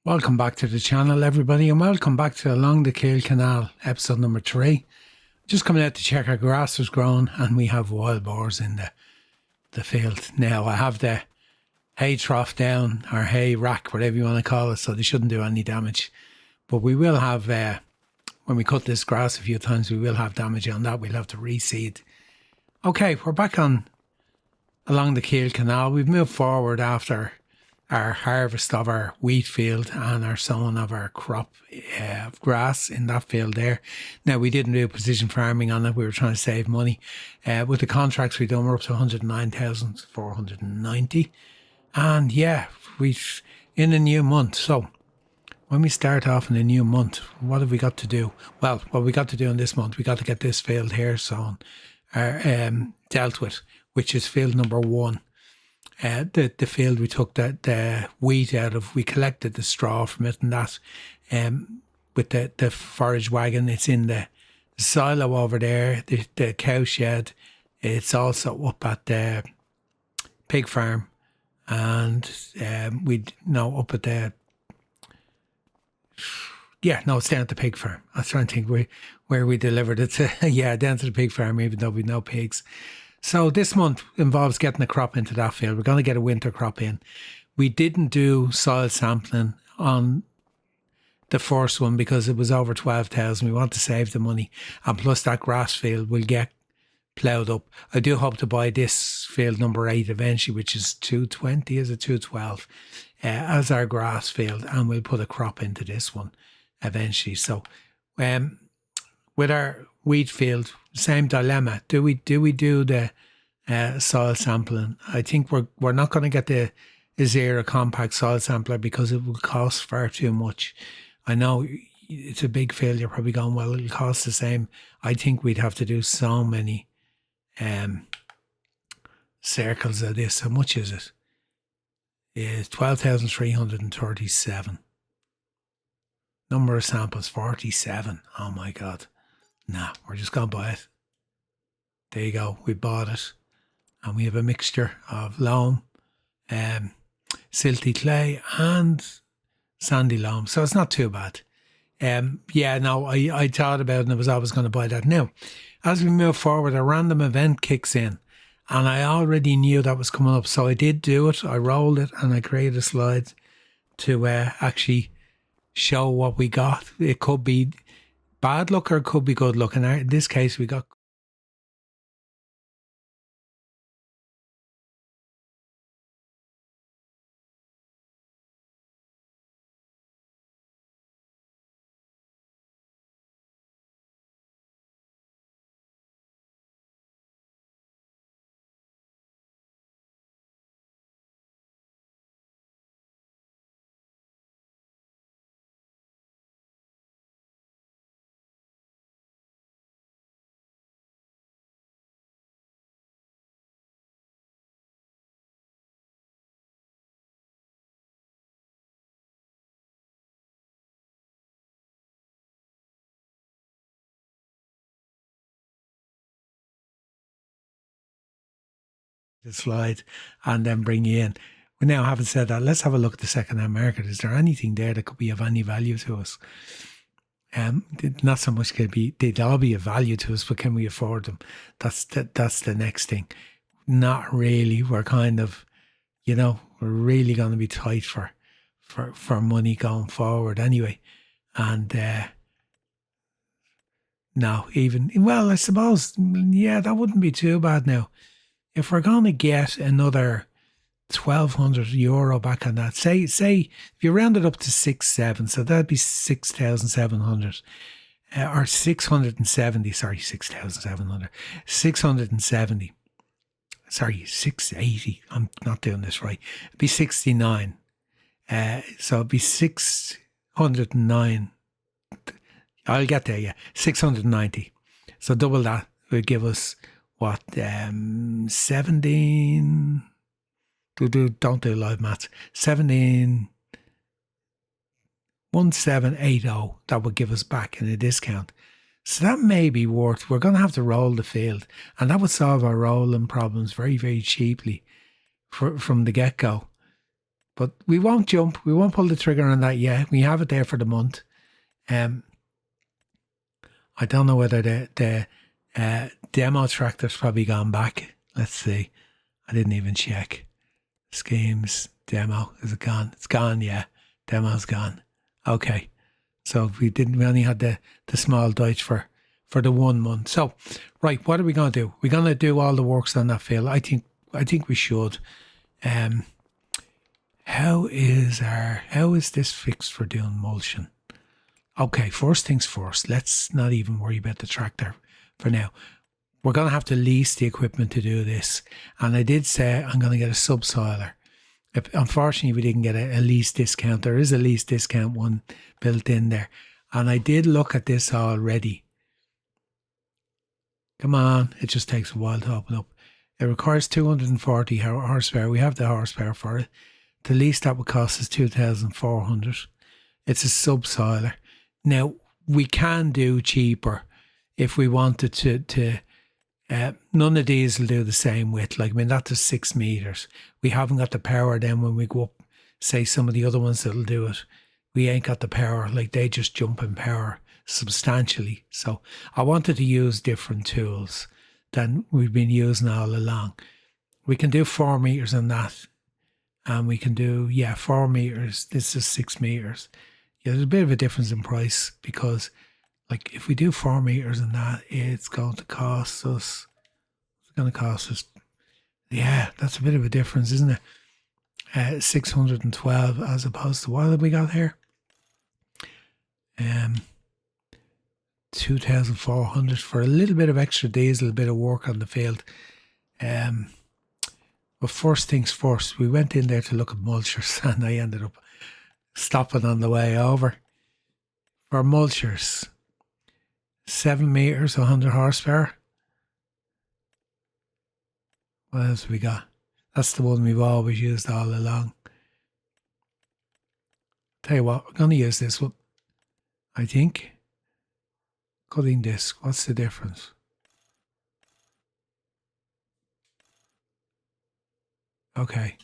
Welcome back to the channel, everybody, and welcome back to Along the Kiel Canal, episode number 3. Just coming out to check our grass was grown, and we have wild boars in the field. Now, I have the hay trough down, or hay rack, whatever you want to call it, so they shouldn't do any damage. But we will have, when we cut this grass a few times, we will have damage on that. We'll have to reseed. Okay, we're back on Along the Kiel Canal. We've moved forward after our harvest of our wheat field and our sowing of our crop of grass in that field there. Now, we didn't do precision farming on it. We were trying to save money. With the contracts we've done, we're up to 109,490. And yeah, we've in a new month. So when we start off in a new month, what have we got to do? Well, what we got to do in this month, we got to get this field here sown, dealt with, which is field number 1. The field we took the wheat out of, we collected the straw from it and that with the forage wagon. It's in the silo over there, the cow shed. It's also up at the pig farm, and up at the it's down at the pig farm. I was trying to think where we delivered it to. Down to the pig farm, even though we've no pigs. So this month involves getting a crop into that field. We're going to get a winter crop in. We didn't do soil sampling on the first one because it was over 12,000. We want to save the money. And plus that grass field will get ploughed up. I do hope to buy this field number 8 eventually, which is 220, is it 212, as our grass field. And we'll put a crop into this one eventually. So with our wheat field, same dilemma. Do we do the soil sampling? I think we're not going to get the Zero compact soil sampler because it will cost far too much. I know it's a big field. You're probably going, well, it'll cost the same. I think we'd have to do so many circles of this. How much is it? It's 12,337. Number of samples 47. Oh my God. Nah, we're just going to buy it. There you go. We bought it. And we have a mixture of loam, silty clay and sandy loam. So it's not too bad. I thought about it and I was always going to buy that. Now, as we move forward, a random event kicks in. And I already knew that was coming up. So I did do it. I rolled it and I created a slide to actually show what we got. It could be bad luck or it could be good luck. And in this case, we got the slide and then bring you in. We now having said that, let's have a look at the second-hand market. Is there anything there that could be of any value to us? Not so much they'd all be of value to us, but can we afford them? That's the next thing. Not really. We're kind of, we're really going to be tight for money going forward anyway. And I suppose, that wouldn't be too bad now. If we're going to get another €1,200 back on that, say if you round it up to 6,700, so that'd be 6,700, or 670. Sorry, 6,700, 670. Sorry, 680. I'm not doing this right. It'd be 69. So it'd be 609. I'll get there. 690. So double that would give us. What, 17, don't do live maths, 17,1780, that would give us back in a discount. So that may be worth, we're going to have to roll the field, and that would solve our rolling problems very, very cheaply from the get-go. But we won't jump. We won't pull the trigger on that yet. We have it there for the month. I don't know whether the demo tractor's probably gone back. Let's see. I didn't even check. Schemes, demo, is it gone? It's gone, yeah. Demo's gone. Okay. So we only had the small Deutsch for the 1 month. So, right, what are we going to do? We're going to do all the works on that field. I think we should. How is this fixed for doing mulching? Okay, first things first. Let's not even worry about the tractor for now. We're going to have to lease the equipment to do this. And I did say I'm going to get a subsoiler. Unfortunately, we didn't get a lease discount. There is a lease discount one built in there. And I did look at this already. Come on, it just takes a while to open up. It requires 240 horsepower. We have the horsepower for it. The lease that would cost us 2,400. It's a subsoiler. Now, we can do cheaper if we wanted to. None of these will do the same width. Like, I mean, that's 6 meters. We haven't got the power then when we go up, say, some of the other ones that'll do it. We ain't got the power. Like, they just jump in power substantially. So I wanted to use different tools than we've been using all along. We can do 4 meters on that. And we can do, 4 meters. This is 6 meters. Yeah, there's a bit of a difference in price because, like, if we do 4 meters on that, it's going to cost us, that's a bit of a difference, isn't it? 612 as opposed to, what have we got here? 2,400 for a little bit of extra diesel, a bit of work on the field. But first things first, we went in there to look at mulchers and I ended up stopping on the way over. For mulchers, 7 meters, 100 horsepower. What else have we got? That's the one we've always used all along. Tell you what, we're going to use this one. I think. Cutting disc, what's the difference? Okay.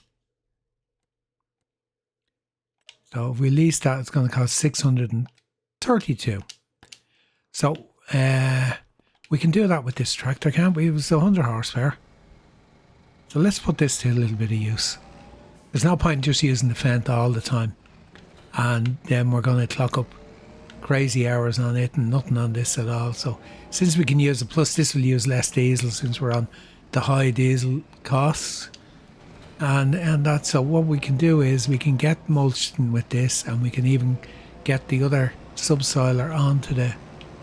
So if we lease that, it's going to cost 632. So we can do that with this tractor, can't we? It was 100 horsepower. So let's put this to a little bit of use. There's no point in just using the Fendt all the time. And then we're going to clock up crazy hours on it and nothing on this at all. So since we can use it, plus this will use less diesel since we're on the high diesel costs. And that's, so what we can do is we can get mulching with this and we can even get the other subsoiler onto the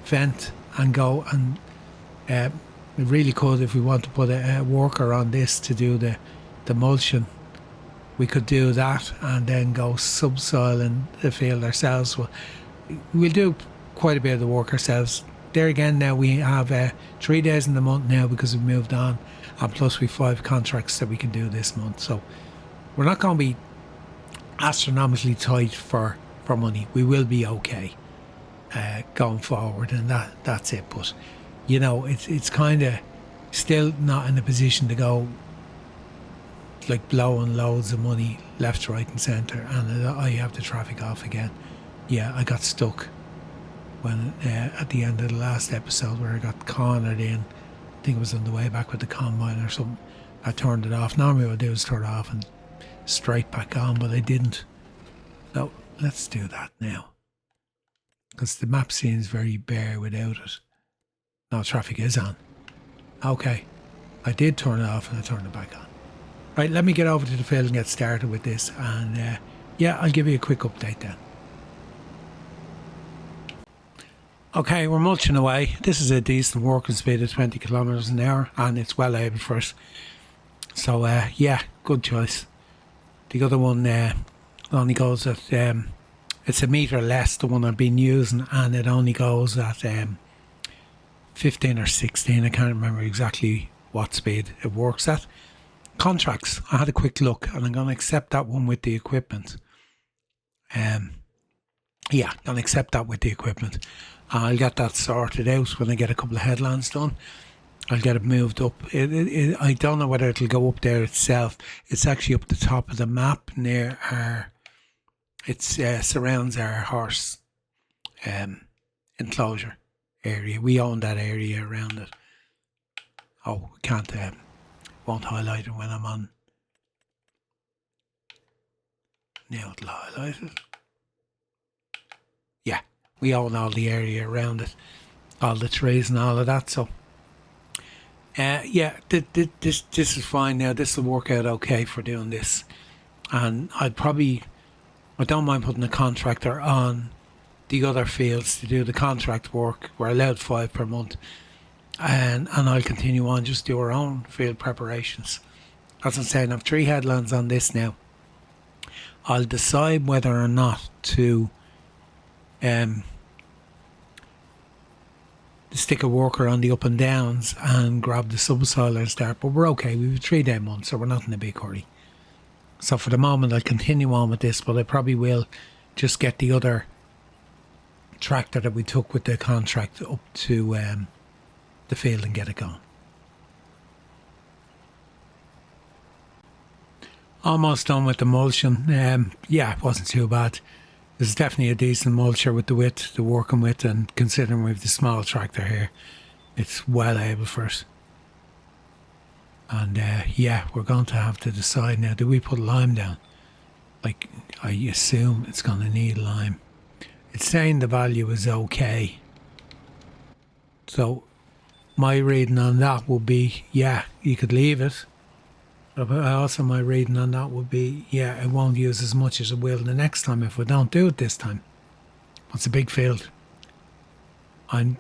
Fendt and go and we really could, if we want to put a worker on this to do the mulching, we could do that and then go subsoiling the field ourselves. We'll do quite a bit of the work ourselves. There again, now we have 3 days in the month now because we've moved on, and plus we've 5 contracts that we can do this month. So we're not going to be astronomically tight for money. We will be okay going forward, and that's it. But you know, it's kind of still not in a position to go like blowing loads of money left, right and centre, and I have the traffic off again. Yeah, I got stuck when at the end of the last episode where I got cornered in. I think it was on the way back with the combine or something. I turned it off. Normally what I do is turn it off and straight back on, but I didn't. So let's do that now, because the map seems very bare without it. No, traffic is on. Okay, I did turn it off and I turned it back on. Right, let me get over to the field and get started with this, and yeah, I'll give you a quick update then. Okay, we're mulching away. This is a decent working speed of 20 kilometers an hour, and it's well able for it. So yeah, good choice. The other one only goes at it's a metre less, the one I've been using, and it only goes at 15 or 16. I can't remember exactly what speed it works at. Contracts, I had a quick look and I'm going to accept that one with the equipment. Yeah, I'm going to accept that with the equipment. I'll get that sorted out when I get a couple of headlands done. I'll get it moved up. I don't know whether it'll go up there itself. It's actually up the top of the map near our. It surrounds our horse enclosure area. We own that area around it. Oh, can't. Won't highlight it when I'm on. Now it'll highlight it. Yeah, we own all the area around it, all the trees and all of that. So, yeah, this is fine now. This will work out okay for doing this, and I don't mind putting a contractor on the other fields to do the contract work. We're allowed 5 per month, and I'll continue on, just do our own field preparations. As I'm saying, I've 3 headlands on this now. I'll decide whether or not to stick a worker on the up and downs and grab the subsoiler and start, but we're okay. We have a 3-day month, so we're not in a big hurry. So for the moment, I'll continue on with this, but I probably will just get the other tractor that we took with the contract up to the field and get it going. Almost done with the mulching. Yeah, it wasn't too bad. There's definitely a decent mulcher with the width to working with, and considering we have the small tractor here, it's well able for it. And yeah, we're going to have to decide now, do we put lime down? Like, I assume it's going to need lime. It's saying the value is okay. So my reading on that would be, yeah, you could leave it. But also my reading on that would be, yeah, it won't use as much as it will the next time if we don't do it this time. It's a big field. I'm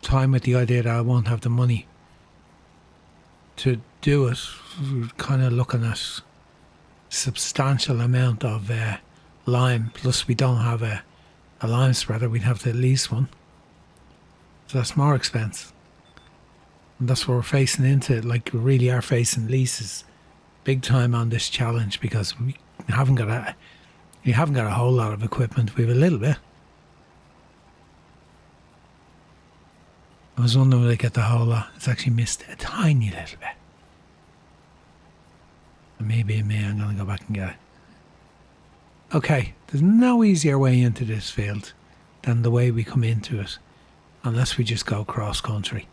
time with the idea that I won't have the money to do it. We're kind of looking at substantial amount of lime, plus we don't have a lime spreader. We'd have to lease one, so that's more expense, and that's what we're facing into. Like, we really are facing leases big time on this challenge, because we haven't got a whole lot of equipment. We have a little bit. I was wondering would I get the whole lot. It's actually missed a tiny little bit. And maybe I'm going to go back and get it. Okay, there's no easier way into this field than the way we come into it, unless we just go cross country.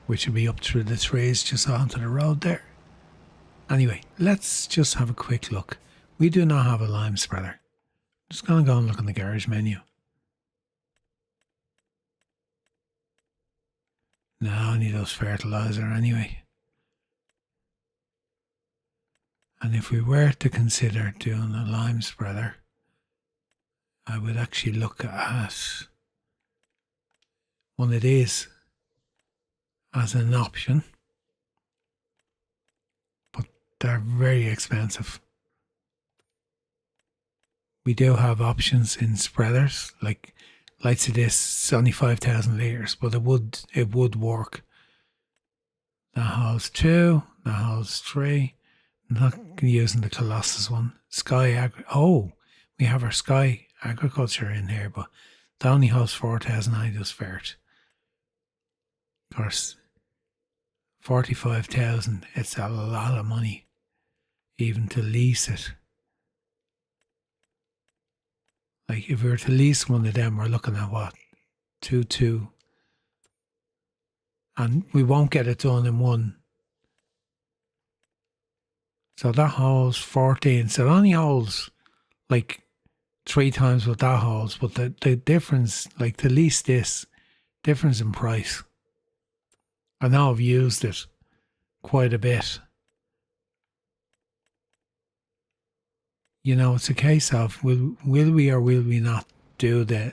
Which will be up through the trees just onto the road there. Anyway, let's just have a quick look. We do not have a lime spreader. Just going to go and look in the garage menu. No, I need those fertiliser anyway. And if we were to consider doing a lime spreader, I would actually look at one of these as an option. But they're very expensive. We do have options in spreaders, like lights of this. It's only 5,000 litres, but it would work. That holds 2, that holds 3. I'm not using the Colossus one. We have our Sky Agriculture in here, but that only holds 4,000. I just fert. Of course, 45,000. It's a lot of money, even to lease it. Like, if we were to lease one of them, we're looking at what? 2.2. And we won't get it done in one. So that holds 14. So it only holds like 3 times what that holds. But the difference, like, to lease this, difference in price. I know I've used it quite a bit. You know, it's a case of will we or will we not do the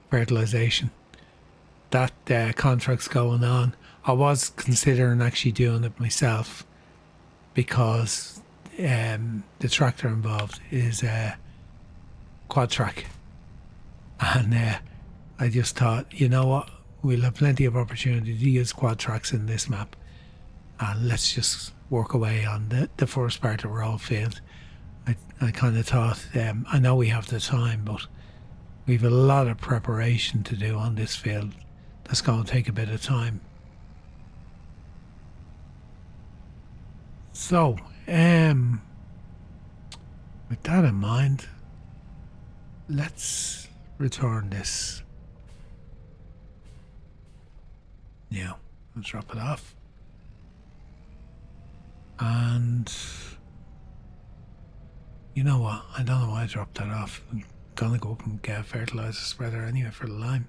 fertilisation. That contract's going on. I was considering actually doing it myself, because the tractor involved is quad track, and I just thought, you know what, we'll have plenty of opportunity to use quad tracks in this map, and let's just work away on the first part of our old field. I kind of thought, I know we have the time, but we've a lot of preparation to do on this field. That's going to take a bit of time. So, with that in mind, let's return this. Yeah, let's drop it off. And you know what? I don't know why I dropped that off. I'm gonna go up and get a fertiliser spreader anyway for the lime.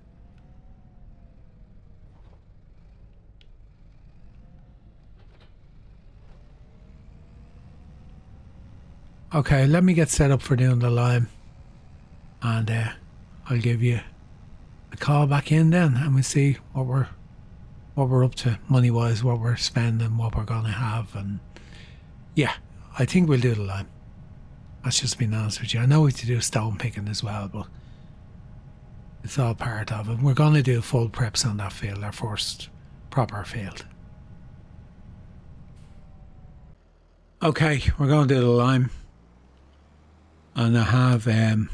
Okay, let me get set up for doing the lime, and I'll give you a call back in then, and we'll see what we're up to money wise, what we're spending, what we're gonna have, and yeah, I think we'll do the lime. That's just being honest with you. I know we have to do stone picking as well, but it's all part of it. We're gonna do full preps on that field, our first proper field. Okay, we're gonna do the lime. And I have a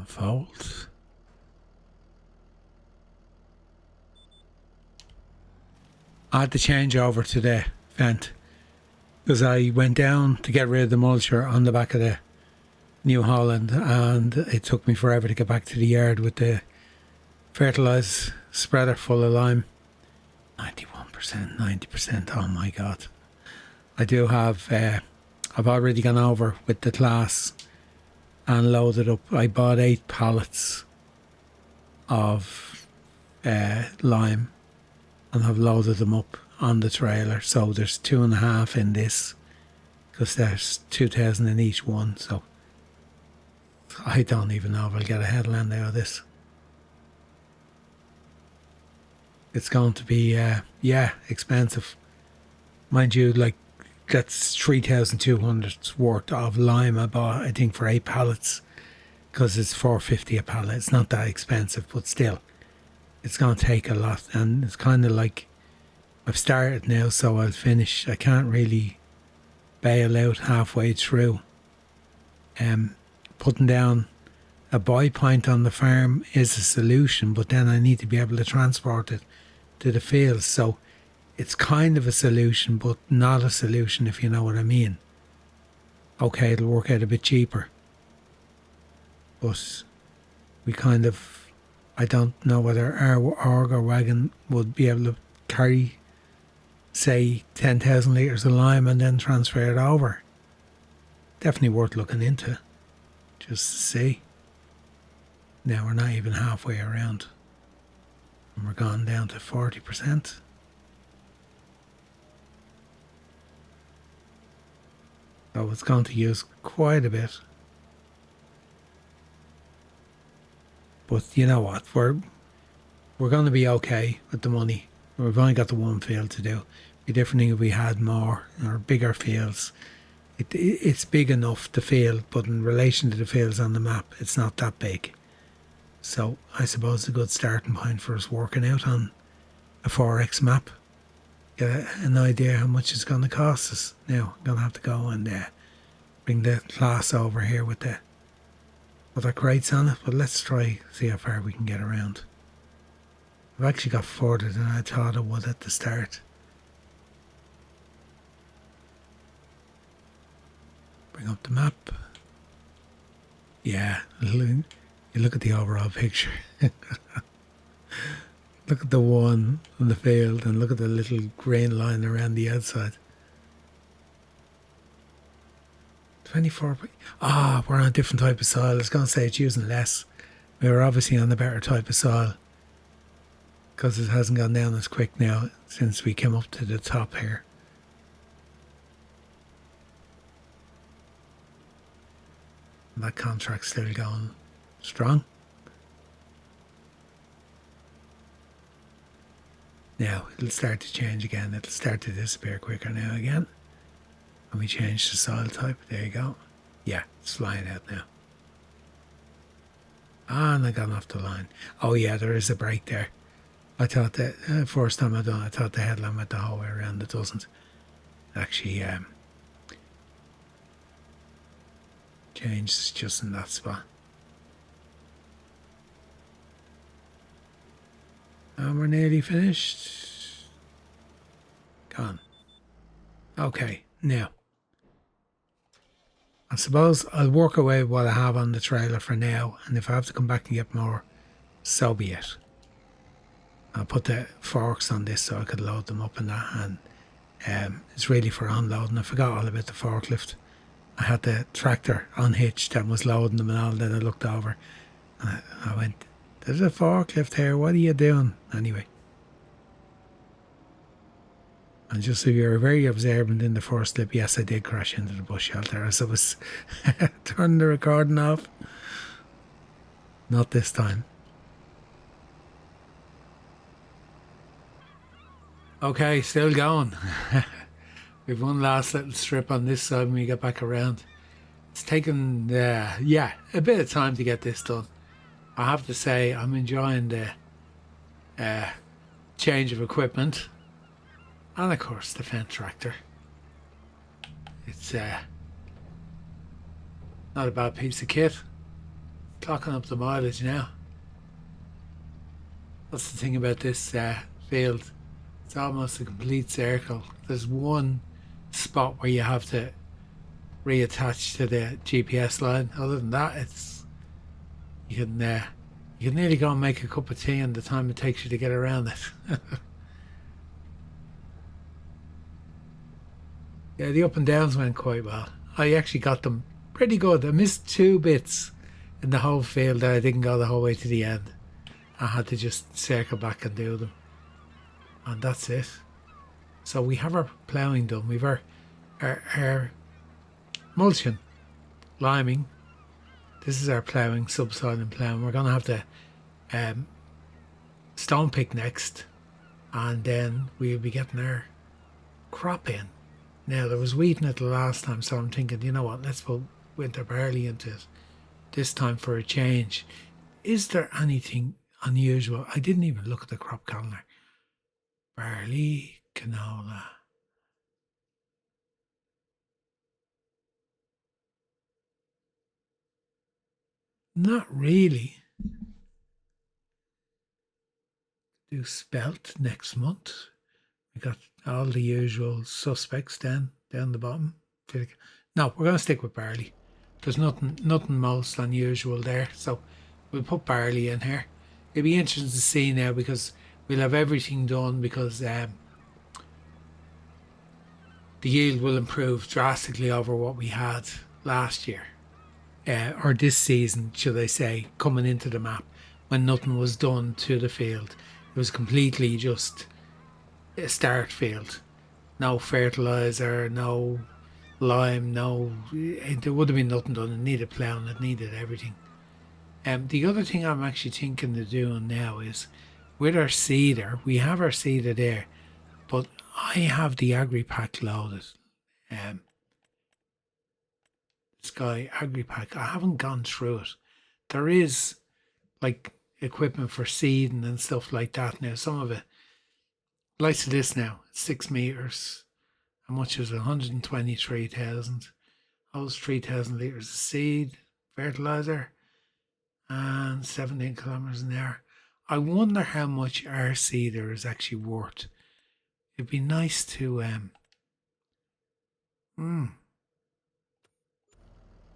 fold. I had to change over to the vent because I went down to get rid of the mulcher on the back of the New Holland, and it took me forever to get back to the yard with the fertiliser spreader full of lime. 91%, 90%, oh my god. I do have I've already gone over with the class and loaded up. I bought 8 pallets of lime and have loaded them up on the trailer. So there's 2.5 in this because there's 2,000 in each one. So I don't even know if I'll get a headland out of this. It's going to be, yeah, expensive. Mind you, like, that's 3,200 worth of lime I bought, I think, for 8 pallets, because it's $4.50 a pallet. It's not that expensive, but still, it's going to take a lot. And it's kind of like, I've started now, so I'll finish. I can't really bail out halfway through. Putting down a buy point on the farm is a solution, but then I need to be able to transport it to the fields. So it's kind of a solution, but not a solution, if you know what I mean. Okay, it'll work out a bit cheaper. But we kind of, I don't know whether our auger wagon would be able to carry, say, 10,000 litres of lime and then transfer it over. Definitely worth looking into, just to see. Now we're not even halfway around. And we're gone down to 40%. So it's going to use quite a bit. But you know what? We're going to be okay with the money. We've only got the one field to do. It'd be different if we had more or bigger fields. It's big enough, the field, but in relation to the fields on the map, it's not that big. So I suppose it's a good starting point for us working out on a 4X map. Get an idea how much it's going to cost us. Now I'm going to have to go and bring the class over here with the other crates on it, but let's try see how far we can get around. I've actually got further than I thought I would at the start. Bring up the map. Yeah, you look at the overall picture. Look at the one on the field and look at the little green line around the outside. 24. We're on a different type of soil. I was going to say it's using less. We were obviously on a better type of soil because it hasn't gone down as quick now since we came up to the top here. And that contract's still going strong. Now it'll start to change again. It'll start to disappear quicker now again. And we change the soil type. There you go. Yeah, it's flying out now. And I got off the line. Oh yeah, there is a break there. I thought that first time I done, I thought the headland went the whole way around. It doesn't. Actually, change just in that spot. And we're nearly finished. Gone. Okay, now I suppose I'll work away what I have on the trailer for now, and if I have to come back and get more, so be it. I'll put the forks on this so I could load them up and that, and it's really for unloading. I forgot all about the forklift. I had the tractor unhitched and was loading them and all. Then I looked over and I went, "There's a forklift here, what are you doing?" Anyway. And just so you're very observant in the first clip, yes, I did crash into the bus shelter as I was turning the recording off. Not this time. Okay, still going. We've one last little strip on this side when we get back around. It's taken, a bit of time to get this done. I have to say, I'm enjoying the change of equipment. And of course, the Fendt tractor. It's not a bad piece of kit. Clocking up the mileage now. That's the thing about this field. It's almost a complete circle. There's one spot where you have to reattach to the GPS line. Other than that, it's you can nearly go and make a cup of tea in the time it takes you to get around it. Yeah, the up and downs went quite well. I actually got them pretty good. I missed 2 bits in the whole field that I didn't go the whole way to the end. I had to just circle back and do them. And that's it. So we have our ploughing done. We've our mulching, liming. This is our ploughing, subsoiling ploughing. We're going to have the stone pick next. And then we'll be getting our crop in. Now, there was wheat in it the last time, so I'm thinking, you know what, let's put winter barley into it this time for a change. Is there anything unusual? I didn't even look at the crop calendar. Barley, canola. Not really. Do spelt next month. We got all the usual suspects down the bottom. No, we're going to stick with barley. There's nothing most unusual there, so we'll put barley in here. It'll be interesting to see now because we'll have everything done because the yield will improve drastically over what we had last year. Or this season, should I say, coming into the map when nothing was done to the field. It was completely just a start field. No fertiliser, no lime, there would have been nothing done. It needed ploughing, it needed everything. The other thing I'm actually thinking of doing now is with our seeder, we have our seeder there, but I have the agri pack loaded. Sky agri pack. I haven't gone through it. There is like equipment for seeding and stuff like that now. Some of it, like to this now, 6 meters. How much is it? 123,000. Those 3,000 litres of seed, fertiliser, and 17 kilometres an hour. I wonder how much our seeder is actually worth. It'd be nice to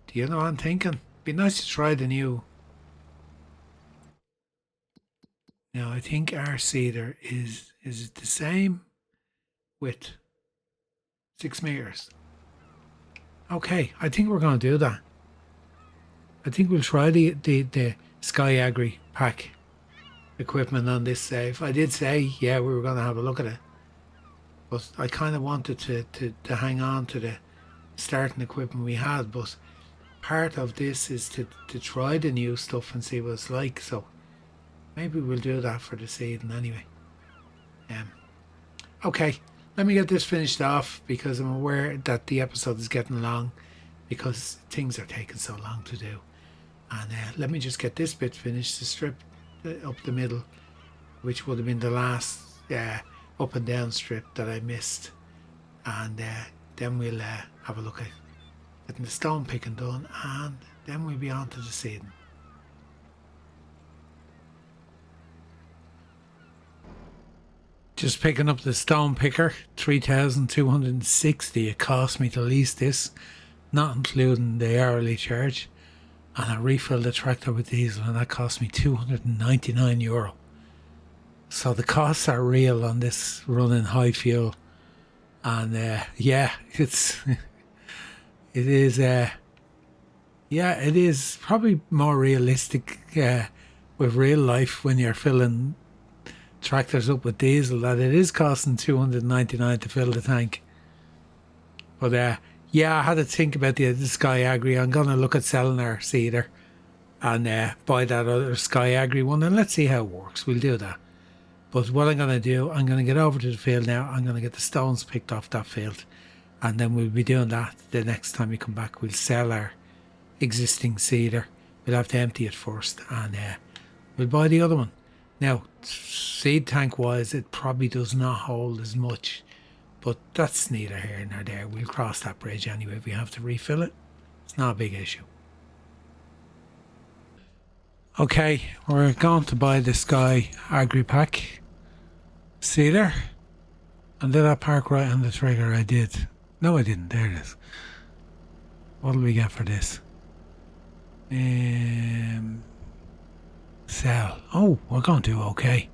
do you know what I'm thinking? It'd be nice to try the new. Now I think our seeder is it the same width? 6 meters. Okay, I think we're going to do that. I think we'll try the Sky Agri pack equipment on this save. I did say, yeah, we were going to have a look at it. But I kind of wanted to hang on to the starting equipment we had. But part of this is to try the new stuff and see what it's like. So maybe we'll do that for the season anyway. Okay, let me get this finished off because I'm aware that the episode is getting long because things are taking so long to do. And let me just get this bit finished, to strip up the middle, which would have been the last up and down strip that I missed. And then we'll have a look at getting the stone picking done, and then we'll be on to the seeding. Just picking up the stone picker, 3,260 it cost me to lease this, not including the hourly charge. And I refilled the tractor with diesel, and that cost me €299. So the costs are real on this running high fuel. And yeah, it is probably more realistic with real life when you're filling tractors up with diesel, that it is costing $299 to fill the tank. But yeah, I had to think about the Sky Agri. I'm going to look at selling our seeder and buy that other Sky Agri one, and let's see how it works. We'll do that. But what I'm going to do, I'm going to get over to the field now. I'm going to get the stones picked off that field, and then we'll be doing that the next time we come back. We'll sell our existing seeder. We'll have to empty it first, and we'll buy the other one. Now, seed tank wise, it probably does not hold as much, but that's neither here nor there. We'll cross that bridge anyway if we have to refill it. It's not a big issue. Okay, we're going to buy the Sky Agri Pack seeder. And did I park right on the trigger? I did. No, I didn't. There it is. What do we get for this? Sell. Oh, we're going to do okay.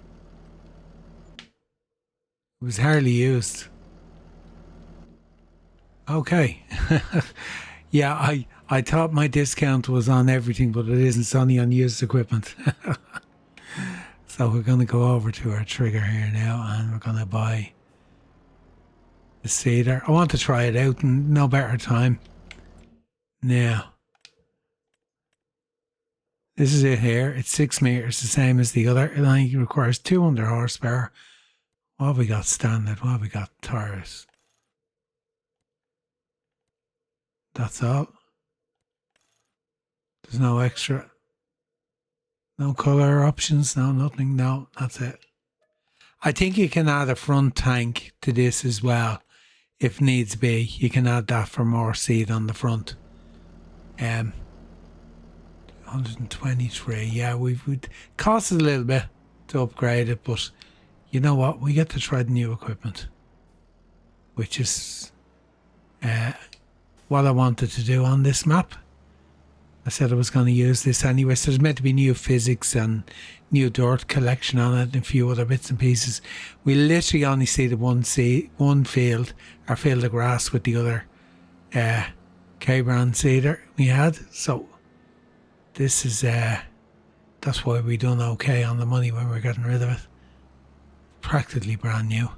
It was hardly used. Okay. Yeah, I thought my discount was on everything, but it isn't. It's only on used equipment. So we're going to go over to our trigger here now, and we're going to buy the seeder. I want to try it out, and no better time. Now, this is it here. It's 6 meters, the same as the other. It only requires 200 horsepower. What have we got standard? What have we got tires? That's all. There's no extra. No colour options. No, nothing. No, that's it. I think you can add a front tank to this as well. If needs be, you can add that for more seed on the front. 123. Yeah, we'd cost us a little bit to upgrade it, but you know what? We get to try the new equipment, which is what I wanted to do on this map. I said I was going to use this anyway, so there's meant to be new physics and new dirt collection on it and a few other bits and pieces. We literally only see the one field, our field of grass with the other K-brand seeder we had. So this is, that's why we done okay on the money when we're getting rid of it. Practically brand new.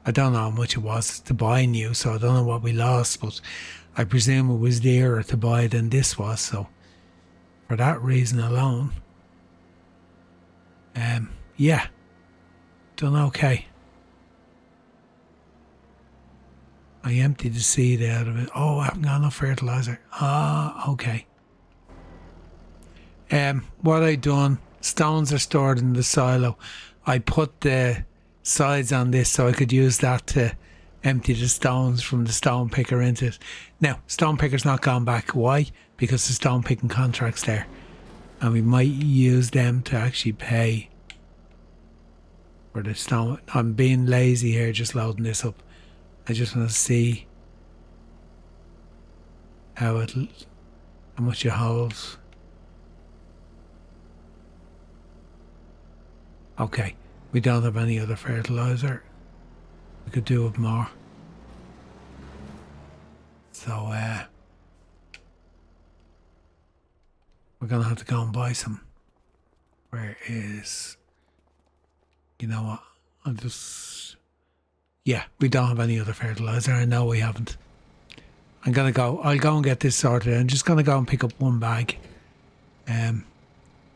I don't know how much it was to buy new, so I don't know what we lost, but I presume it was dearer to buy than this was, so for that reason alone, yeah, done okay. I emptied the seed out of it. Oh, I haven't got enough fertiliser. Ah, okay. What I done, stones are stored in the silo. I put the sides on this so I could use that to empty the stones from the stone picker into it. Now, stone picker's not gone back. Why? Because the stone picking contract's there, and we might use them to actually pay for the stone. I'm being lazy here, just loading this up. I just want to see how much it holds. Okay, we don't have any other fertiliser. We could do with more. So we're gonna have to go and buy some. Where is, you know what, yeah, we don't have any other fertiliser. I know we haven't. I'll go and get this sorted. I'm just gonna go and pick up one bag.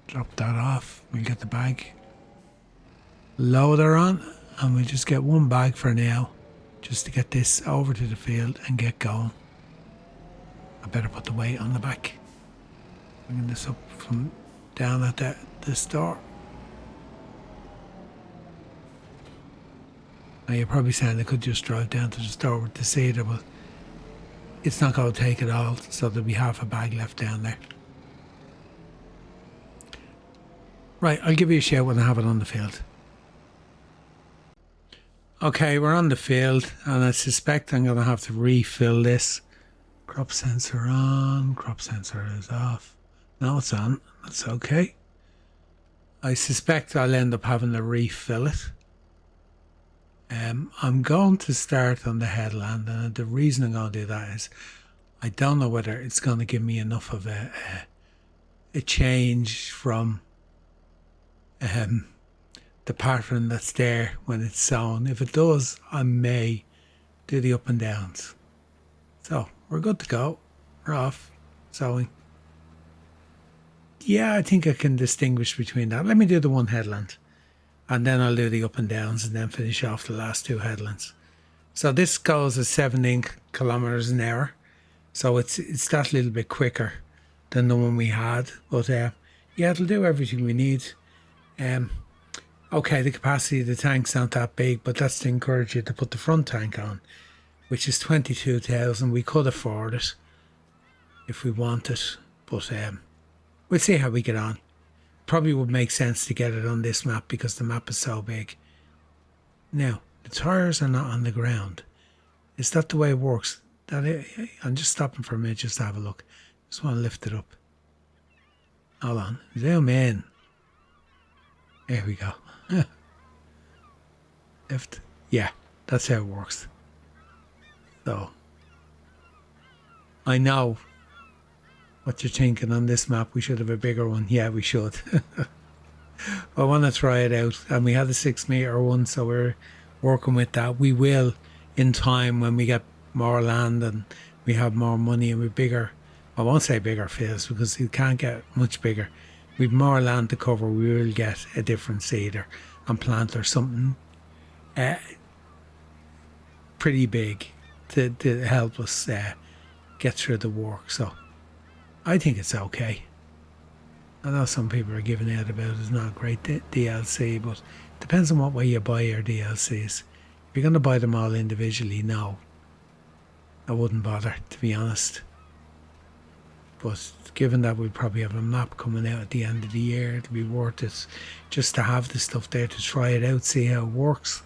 Drop that off. We'll get the bag loader on, and we'll just get one bag for now, just to get this over to the field and get going. I better put the weight on the back. Bringing this up from down at the store. Now you're probably saying I could just drive down to the store with the seeder, but it's not going to take it all, so there'll be half a bag left down there. Right, I'll give you a shout when I have it on the field. Okay, we're on the field, and I suspect I'm going to have to refill this. Crop sensor on, crop sensor is off. No, it's on. That's okay. I suspect I'll end up having to refill it. I'm going to start on the headland, and the reason I'm going to do that is I don't know whether it's going to give me enough of a change from the pattern that's there when it's sown. If it does, I may do the up and downs. So we're good to go. We're off sowing. Yeah, I think I can distinguish between that. Let me do the one headland, and then I'll do the up and downs, and then finish off the last two headlands. So this goes at 17 kilometers an hour, so it's that little bit quicker than the one we had. But yeah, it'll do everything we need. Okay, the capacity of the tank's not that big, but that's to encourage you to put the front tank on, which is 22,000. We could afford it if we wanted, but we'll see how we get on. Probably would make sense to get it on this map because the map is so big. Now, the tyres are not on the ground. Is that the way it works? I'm just stopping for a minute just to have a look. Just want to lift it up. Hold on. Zoom in. There we go. Lift. Yeah, that's how it works. So, I know what you're thinking on this map. We should have a bigger one. Yeah, we should. I want to try it out. And we had a 6 metre one, so we're working with that. We will, in time, when we get more land and we have more money and we're bigger. I won't say bigger fields because it can't get much bigger. We've more land to cover. We will get a different seeder and plant or something pretty big to help us get through the work. So I think it's okay. I know some people are giving out about it's not great DLC, but it depends on what way you buy your DLCs. If you're going to buy them all individually, no, I wouldn't bother, to be honest. But given that we'll probably have a map coming out at the end of the year, it'll be worth it just to have the stuff there to try it out, see how it works.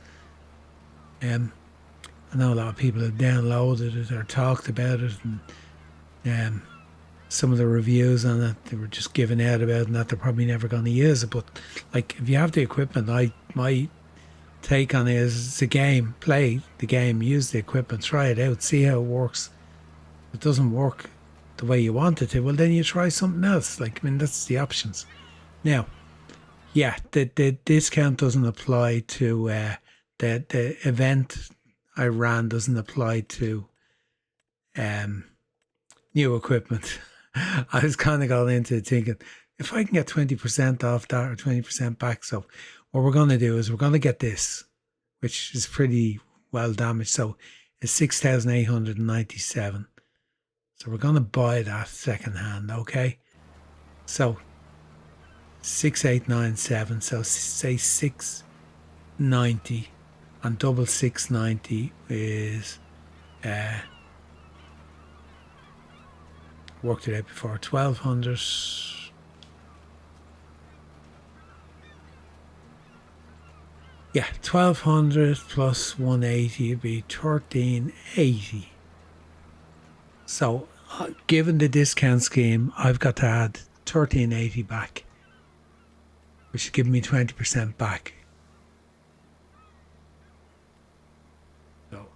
I know a lot of people have downloaded it or talked about it, and some of the reviews on it, they were just giving out about it and that they're probably never going to use it. But like, if you have the equipment, my take on it is it's a game. Play the game, use the equipment, try it out, see how it works. If it doesn't work the way you want it to, well, then you try something else. Like, I mean, that's the options. Now, yeah, the discount doesn't apply to the event I ran doesn't apply to new equipment. I was kind of going into it thinking, if I can get 20% off that or 20% back, so what we're going to do is we're going to get this, which is pretty well damaged. So it's 6,897. So we're going to buy that second hand, okay? So 6,897. So say 690, and double 690 is worked it out before, 1,200. Yeah, 1,200 plus 180 would be 1,380. So, given the discount scheme, I've got to add 1,380 back, which should give me 20% back. So,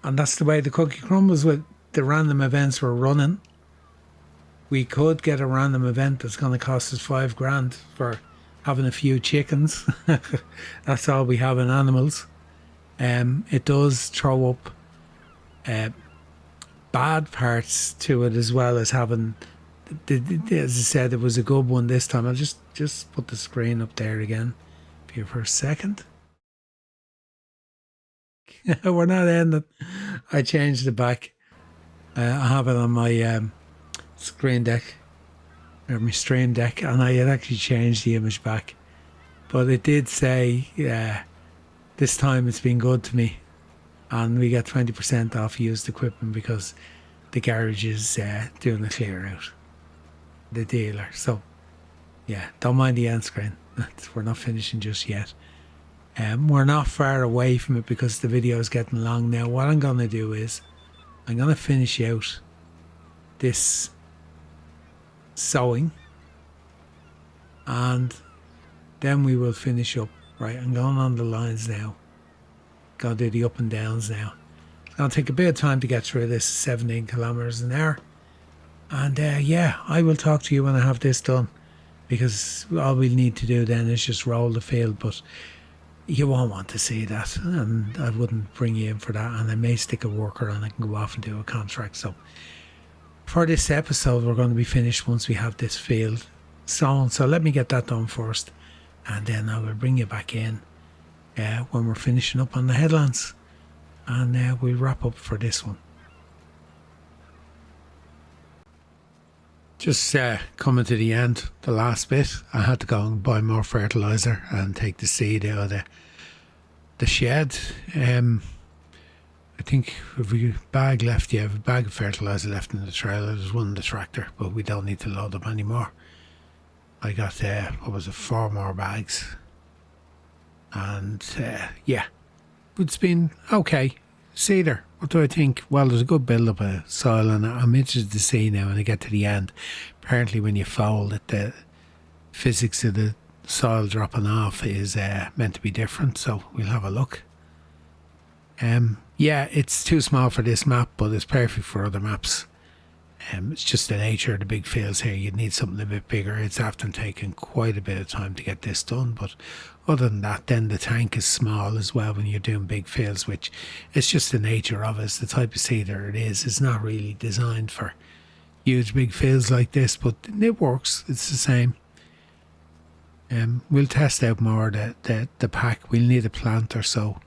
and that's the way the cookie crumbles with the random events we're running. We could get a random event that's going to cost us $5,000 for having a few chickens. That's all we have in animals. It does throw up bad parts to it, as well as having, as I said, it was a good one this time. I'll just put the screen up there again for a second. We're not ending. I changed it back. I have it on my screen deck, or my stream deck, and I had actually changed the image back. But it did say, this time it's been good to me. and we get 20% off used equipment because the garage is doing a clear out, the dealer. So yeah, don't mind the end screen. We're not finishing just yet. We're not far away from it because the video is getting long now. What I'm going to do is I'm going to finish out this sewing, and then we will finish up. Right, I'm going on the lines now. Going to do the up and downs now. It's going to take a bit of time to get through this 17 kilometers an hour. And yeah, I will talk to you when I have this done, because all we need to do then is just roll the field. But you won't want to see that, and I wouldn't bring you in for that, and I may stick a worker on. I can go off and do a contract. So for this episode, we're going to be finished once we have this field sown. So let me get that done first, and then I will bring you back in when we're finishing up on the headlands, and we'll wrap up for this one. Just coming to the end, the last bit, I had to go and buy more fertiliser and take the seed out of the shed. I think if we have a bag left, a bag of fertiliser left in the trailer. There's one in the tractor, but we don't need to load them anymore. I got, 4 more bags. And yeah, it's been okay. Cedar, what do I think? Well, there's a good build-up of soil, and I'm interested to see now when I get to the end. Apparently when you fold it, the physics of the soil dropping off is meant to be different, so we'll have a look. Yeah, it's too small for this map, but it's perfect for other maps. It's just the nature of the big fields here. You'd need something a bit bigger. It's often taken quite a bit of time to get this done, but other than that, then the tank is small as well when you're doing big fields, which it's just the nature of it. It's the type of seeder it is. It's not really designed for huge big fields like this, but it works. It's the same. We'll test out more the pack. We'll need a planter so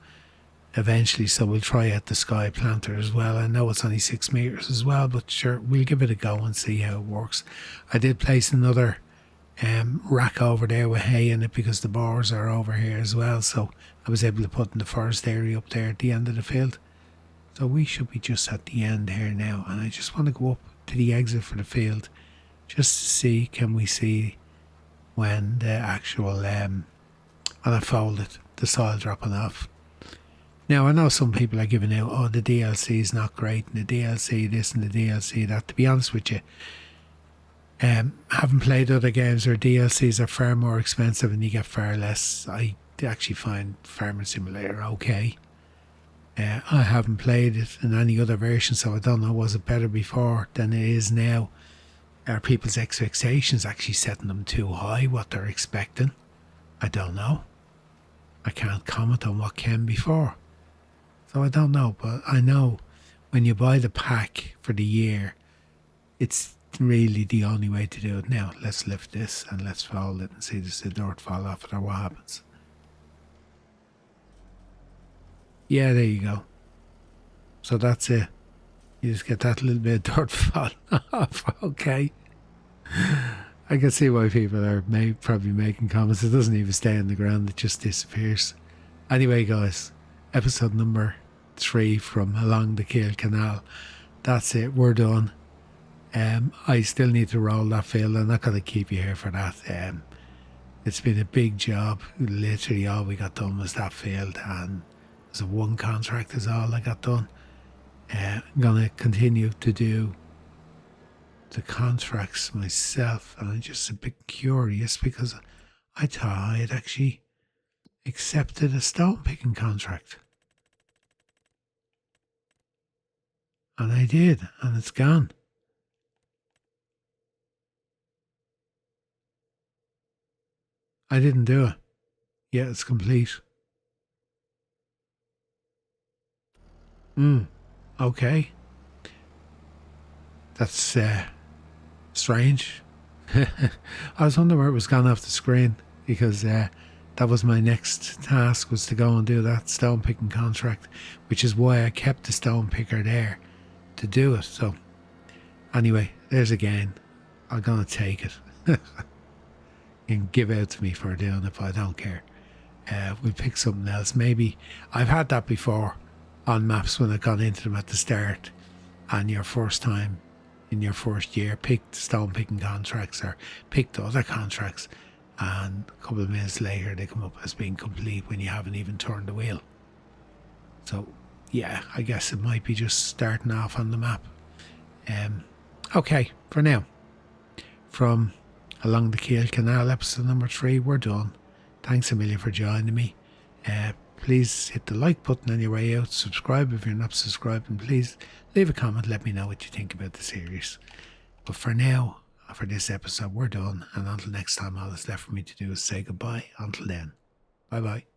eventually, so we'll try out the sky planter as well. I know it's only 6 meters as well, but sure, we'll give it a go and see how it works. I did place another rack over there with hay in it because the bores are over here as well, so I was able to put in the forest area up there at the end of the field. So we should be just at the end here now, and I just want to go up to the exit for the field just to see, can we see when the actual when I fold it, the soil dropping off. Now, I know some people are giving out, oh, the DLC is not great, and the DLC this and the DLC that. To be honest with you, haven't played other games where DLCs are far more expensive and you get far less. I actually find Farming Simulator okay. I haven't played it in any other version, so I don't know, was it better before than it is now? Are people's expectations actually setting them too high, what they're expecting? I don't know. I can't comment on what came before. So I don't know, but I know when you buy the pack for the year, it's really the only way to do it. Now, let's lift this and let's fold it and see does the dirt fall off it or what happens. Yeah, there you go. So that's it. You just get that little bit of dirt falling off. Okay. I can see why people are probably making comments. It doesn't even stay on the ground. It just disappears. Anyway, guys, episode number 3 from along the Kiel Canal. That's it. We're done. I still need to roll that field. I'm not going to keep you here for that. It's been a big job. Literally all we got done was that field, and it was one contract is all I got done. I'm going to continue to do the contracts myself, and I'm just a bit curious because I thought I had actually accepted a stone picking contract, and I did, and it's gone. I didn't do it. Yeah, it's complete. Okay. That's strange. I was wondering where it was gone off the screen, because that was my next task, was to go and do that stone picking contract, which is why I kept the stone picker there to do it. So anyway, there's a gain. I'm gonna take it. And give out to me for doing it, but I don't care. We'll pick something else. Maybe I've had that before. on maps when I've gone into them at the start and your first time in your first year picked stone picking contracts or picked other contracts, and a couple of minutes later they come up as being complete when you haven't even turned the wheel. So yeah, I guess it might be just starting off on the map. Okay, for now, from Along the Kiel Canal episode number 3, we're done. Thanks a million for joining me. Please hit the like button on your way out, subscribe if you're not subscribed, and please leave a comment, let me know what you think about the series. But for now, for this episode, we're done, and until next time, all that's left for me to do is say goodbye. Until then, bye bye.